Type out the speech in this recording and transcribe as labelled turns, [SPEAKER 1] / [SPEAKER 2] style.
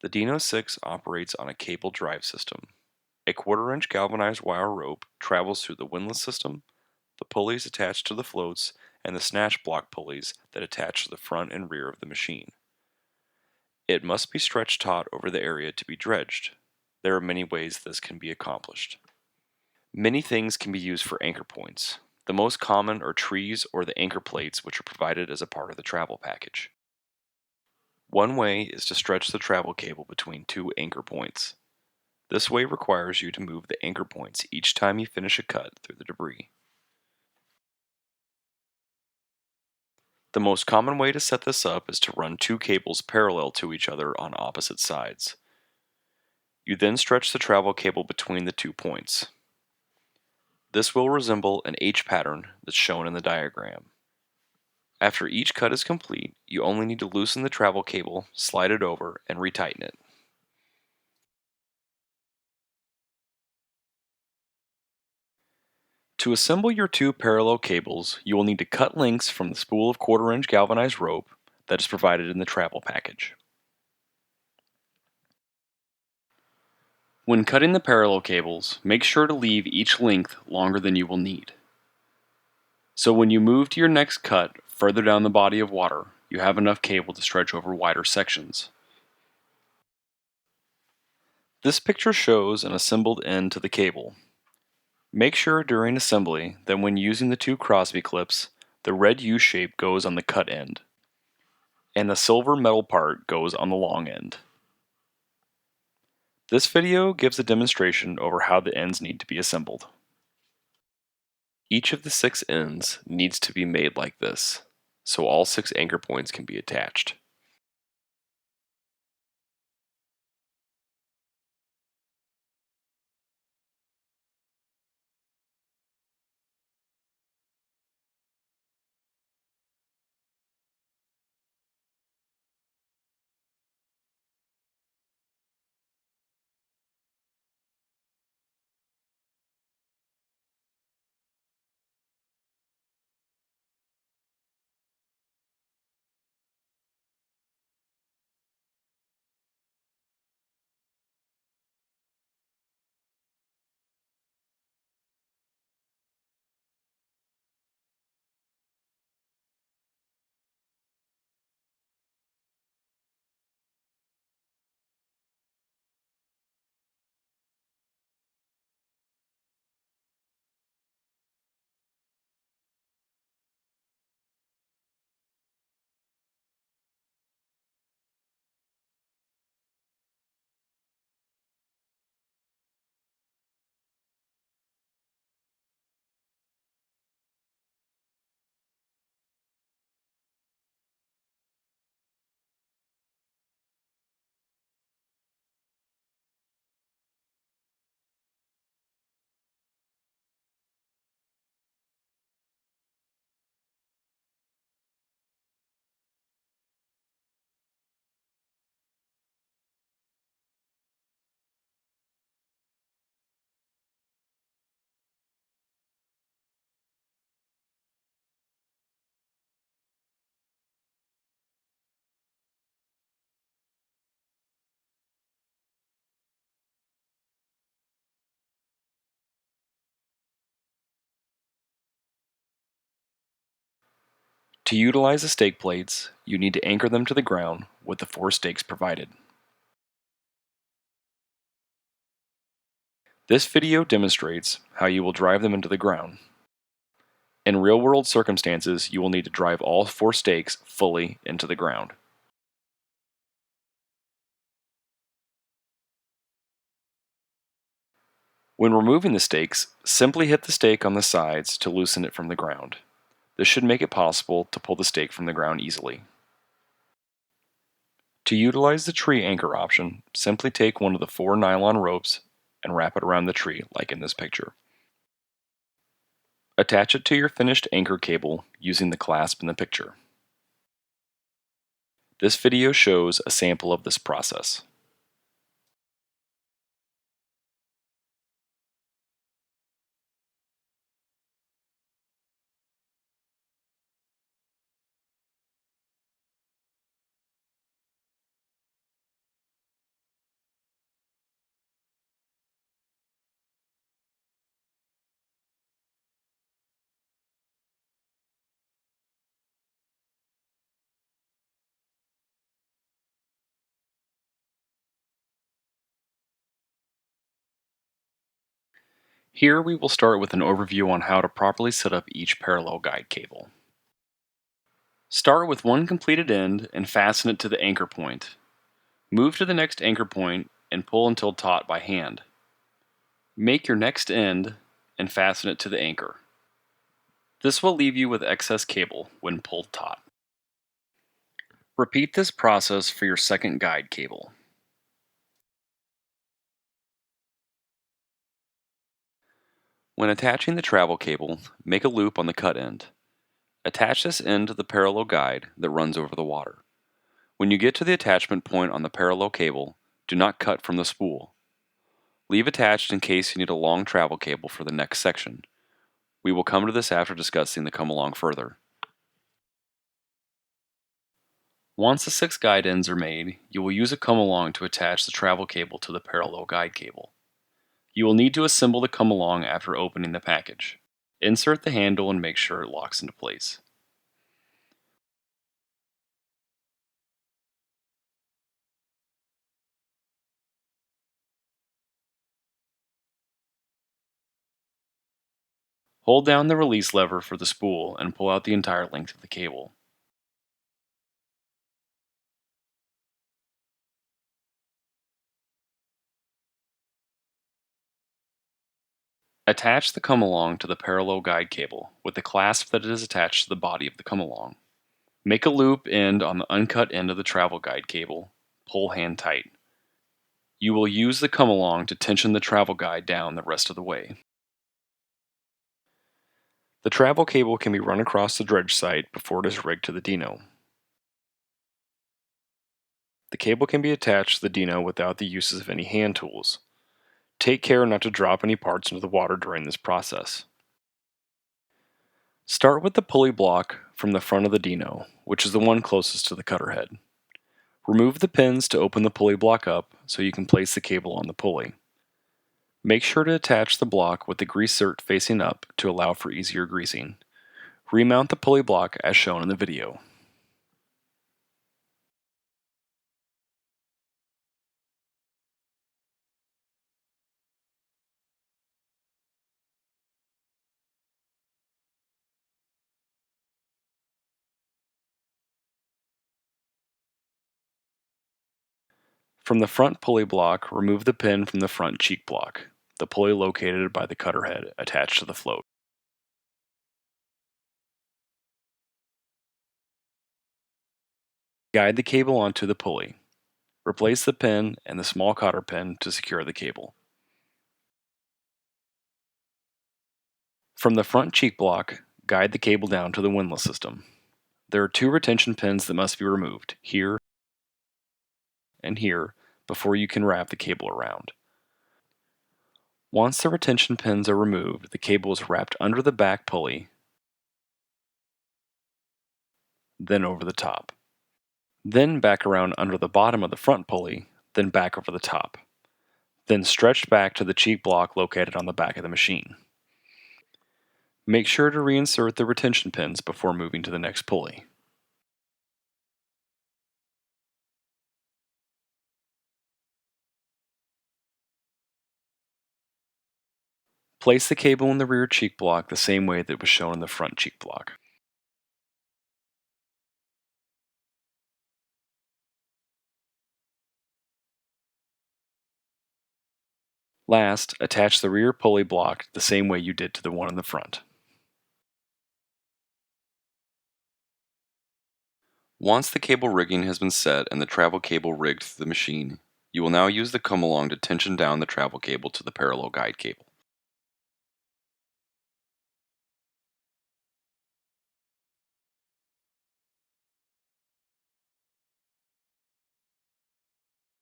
[SPEAKER 1] The Dino 6 operates on a cable drive system. A quarter-inch galvanized wire rope travels through the windlass system, the pulleys attached to the floats, and the snatch block pulleys that attach to the front and rear of the machine. It must be stretched taut over the area to be dredged. There are many ways this can be accomplished. Many things can be used for anchor points. The most common are trees or the anchor plates, which are provided as a part of the travel package. One way is to stretch the travel cable between two anchor points. This way requires you to move the anchor points each time you finish a cut through the debris. The most common way to set this up is to run two cables parallel to each other on opposite sides. You then stretch the travel cable between the 2 points. This will resemble an H pattern that's shown in the diagram. After each cut is complete, you only need to loosen the travel cable, slide it over, and retighten it. To assemble your two parallel cables, you will need to cut lengths from the spool of quarter-inch galvanized rope that is provided in the travel package. When cutting the parallel cables, make sure to leave each length longer than you will need. So when you move to your next cut further down the body of water, you have enough cable to stretch over wider sections. This picture shows an assembled end to the cable. Make sure during assembly that when using the two Crosby clips, the red U shape goes on the cut end, and the silver metal part goes on the long end. This video gives a demonstration over how the ends need to be assembled. Each of the 6 ends needs to be made like this, so all 6 anchor points can be attached. To utilize the stake plates, you need to anchor them to the ground with the 4 stakes provided. This video demonstrates how you will drive them into the ground. In real-world circumstances, you will need to drive all 4 stakes fully into the ground. When removing the stakes, simply hit the stake on the sides to loosen it from the ground. This should make it possible to pull the stake from the ground easily. To utilize the tree anchor option, simply take one of the 4 nylon ropes and wrap it around the tree, like in this picture. Attach it to your finished anchor cable using the clasp in the picture. This video shows a sample of this process.
[SPEAKER 2] Here we will start with an overview on how to properly set up each parallel guide cable. Start with one completed end and fasten it to the anchor point. Move to the next anchor point and pull until taut by hand. Make your next end and fasten it to the anchor. This will leave you with excess cable when pulled taut. Repeat this process for your second guide cable.
[SPEAKER 1] When attaching the travel cable, make a loop on the cut end. Attach this end to the parallel guide that runs over the water. When you get to the attachment point on the parallel cable, do not cut from the spool. Leave attached in case you need a long travel cable for the next section. We will come to this after discussing the come along further.
[SPEAKER 2] Once the 6 guide ends are made, you will use a come along to attach the travel cable to the parallel guide cable. You will need to assemble the come along after opening the package. Insert the handle and make sure it locks into place. Hold down the release lever for the spool and pull out the entire length of the cable. Attach the come along to the parallel guide cable with the clasp that is attached to the body of the come along. Make a loop end on the uncut end of the travel guide cable. Pull hand tight. You will use the come along to tension the travel guide down the rest of the way. The travel cable can be run across the dredge site before it is rigged to the Dino. The cable can be attached to the Dino without the uses of any hand tools. Take care not to drop any parts into the water during this process. Start with the pulley block from the front of the Dino, which is the one closest to the cutter head. Remove the pins to open the pulley block up so you can place the cable on the pulley. Make sure to attach the block with the grease zert facing up to allow for easier greasing. Remount the pulley block as shown in the video. From the front pulley block, remove the pin from the front cheek block, the pulley located by the cutter head attached to the float. Guide the cable onto the pulley. Replace the pin and the small cotter pin to secure the cable. From the front cheek block, guide the cable down to the windlass system. There are 2 retention pins that must be removed, here and here, before you can wrap the cable around. Once the retention pins are removed, the cable is wrapped under the back pulley, then over the top. Then back around under the bottom of the front pulley, then back over the top. Then stretched back to the cheek block located on the back of the machine. Make sure to reinsert the retention pins before moving to the next pulley. Place the cable in the rear cheek block the same way that was shown in the front cheek block. Last, attach the rear pulley block the same way you did to the one in the front. Once the cable rigging has been set and the travel cable rigged to the machine, you will now use the come along to tension down the travel cable to the parallel guide cable.